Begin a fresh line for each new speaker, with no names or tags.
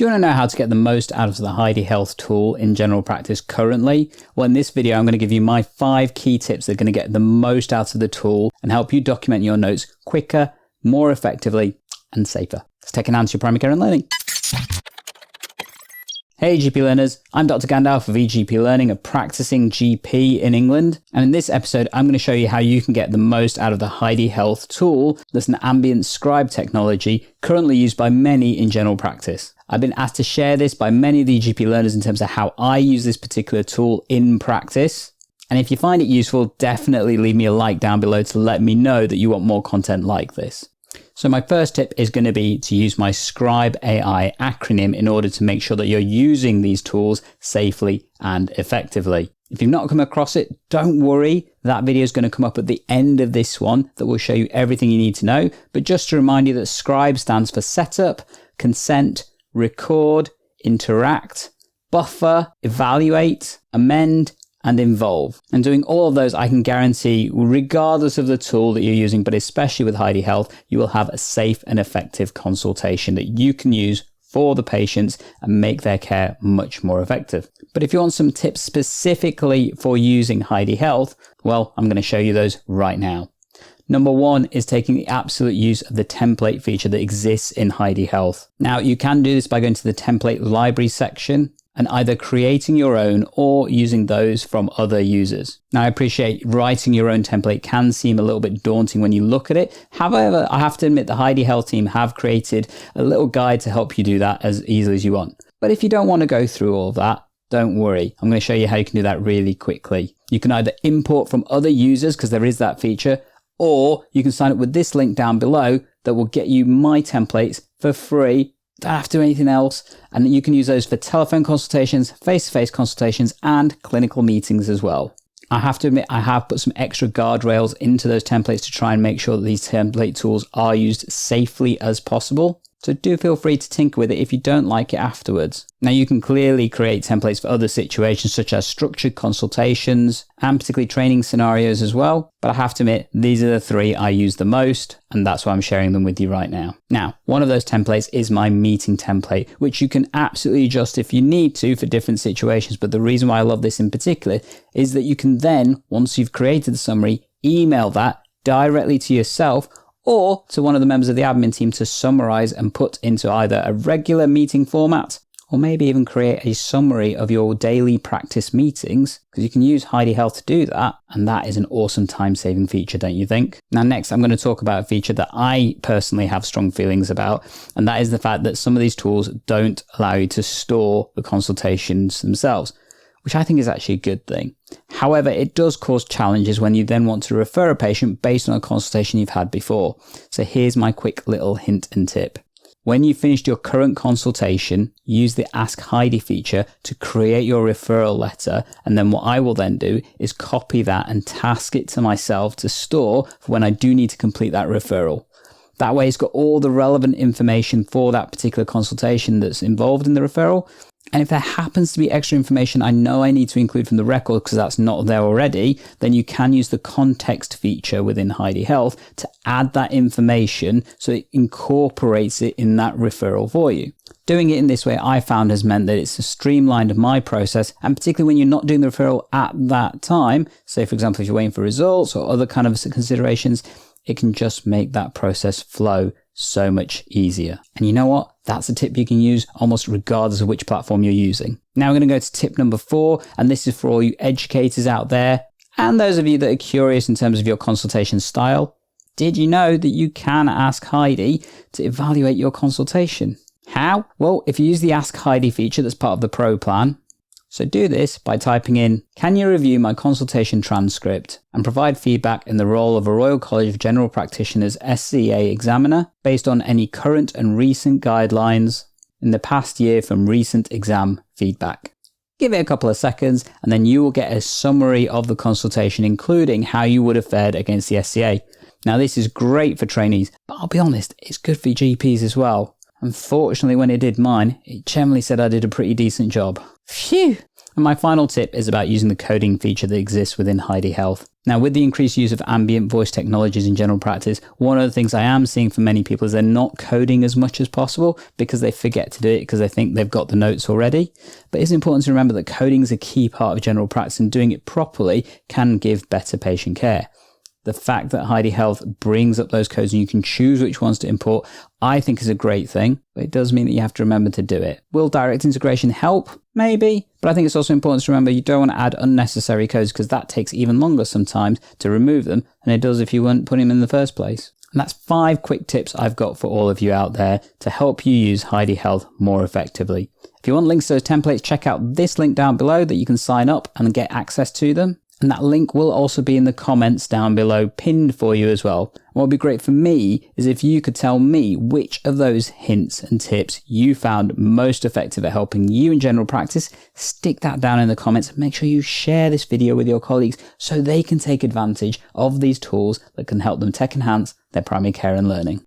Do you want to know how to get the most out of the Heidi Health tool in general practice currently? Well, in this video, I'm going to give you my 5 key tips that are going to get the most out of the tool and help you document your notes quicker, more effectively, and safer. Let's take an answer to your primary care and learning. Hey GP learners, I'm Dr. Gandalf of eGP Learning, a practicing GP in England. And in this episode, I'm going to show you how you can get the most out of the Heidi Health tool that's an ambient scribe technology currently used by many in general practice. I've been asked to share this by many of the GP learners in terms of how I use this particular tool in practice. And if you find it useful, definitely leave me a like down below to let me know that you want more content like this. So my first tip is going to be to use my SCRIBE AI acronym in order to make sure that you're using these tools safely and effectively. If you've not come across it, don't worry. That video is going to come up at the end of this one that will show you everything you need to know. But just to remind you that SCRIBE stands for setup, consent, record, interact, buffer, evaluate, amend, and involve. And doing all of those, I can guarantee, regardless of the tool that you're using, but especially with Heidi Health, you will have a safe and effective consultation that you can use for the patients and make their care much more effective. But if you want some tips specifically for using Heidi Health, well, I'm going to show you those right now. Number 1 is taking the absolute use of the template feature that exists in Heidi Health. Now, you can do this by going to the template library section and either creating your own or using those from other users. Now, I appreciate writing your own template can seem a little bit daunting when you look at it. However, I have to admit the Heidi Health team have created a little guide to help you do that as easily as you want. But if you don't want to go through all of that, don't worry. I'm going to show you how you can do that really quickly. You can either import from other users, because there is that feature, or you can sign up with this link down below that will get you my templates for free. Don't have to do anything else. And you can use those for telephone consultations, face-to-face consultations, and clinical meetings as well. I have to admit, I have put some extra guardrails into those templates to try and make sure that these template tools are used safely as possible. So do feel free to tinker with it if you don't like it afterwards. Now, you can clearly create templates for other situations such as structured consultations and particularly training scenarios as well. But I have to admit, these are the 3 I use the most, and that's why I'm sharing them with you right now. Now, one of those templates is my meeting template, which you can absolutely adjust if you need to for different situations. But the reason why I love this in particular is that you can then, once you've created the summary, email that directly to yourself or to one of the members of the admin team to summarize and put into either a regular meeting format or maybe even create a summary of your daily practice meetings, because you can use Heidi Health to do that. And that is an awesome time-saving feature, don't you think? Now, next, I'm going to talk about a feature that I personally have strong feelings about, and that is the fact that some of these tools don't allow you to store the consultations themselves, which I think is actually a good thing. However, it does cause challenges when you then want to refer a patient based on a consultation you've had before. So here's my quick little hint and tip. When you've finished your current consultation, use the Ask Heidi feature to create your referral letter. And then what I will then do is copy that and task it to myself to store for when I do need to complete that referral. That way it's got all the relevant information for that particular consultation that's involved in the referral. And if there happens to be extra information I know I need to include from the record because that's not there already, then you can use the context feature within Heidi Health to add that information so it incorporates it in that referral for you. Doing it in this way, I found, has meant that it's streamlined my process, and particularly when you're not doing the referral at that time, say for example if you're waiting for results or other kind of considerations, it can just make that process flow so much easier. And you know what? That's a tip you can use almost regardless of which platform you're using. Now we're going to go to tip number 4, and this is for all you educators out there and those of you that are curious in terms of your consultation style. Did you know that you can ask Heidi to evaluate your consultation? How? Well, if you use the Ask Heidi feature that's part of the Pro plan. So do this by typing in, can you review my consultation transcript and provide feedback in the role of a Royal College of General Practitioners SCA examiner based on any current and recent guidelines in the past year from recent exam feedback. Give it a couple of seconds and then you will get a summary of the consultation, including how you would have fared against the SCA. Now this is great for trainees, but I'll be honest, it's good for GPs as well. Unfortunately, when it did mine, it generally said I did a pretty decent job. Phew! And my final tip is about using the coding feature that exists within Heidi Health. Now, with the increased use of ambient voice technologies in general practice, one of the things I am seeing for many people is they're not coding as much as possible because they forget to do it because they think they've got the notes already. But it's important to remember that coding is a key part of general practice, and doing it properly can give better patient care. The fact that Heidi Health brings up those codes and you can choose which ones to import, I think is a great thing, but it does mean that you have to remember to do it. Will direct integration help? Maybe, but I think it's also important to remember you don't want to add unnecessary codes because that takes even longer sometimes to remove them than it does if you weren't putting them in the first place. And that's 5 quick tips I've got for all of you out there to help you use Heidi Health more effectively. If you want links to those templates, check out this link down below that you can sign up and get access to them. And that link will also be in the comments down below, pinned for you as well. What would be great for me is if you could tell me which of those hints and tips you found most effective at helping you in general practice. Stick that down in the comments and make sure you share this video with your colleagues so they can take advantage of these tools that can help them tech enhance their primary care and learning.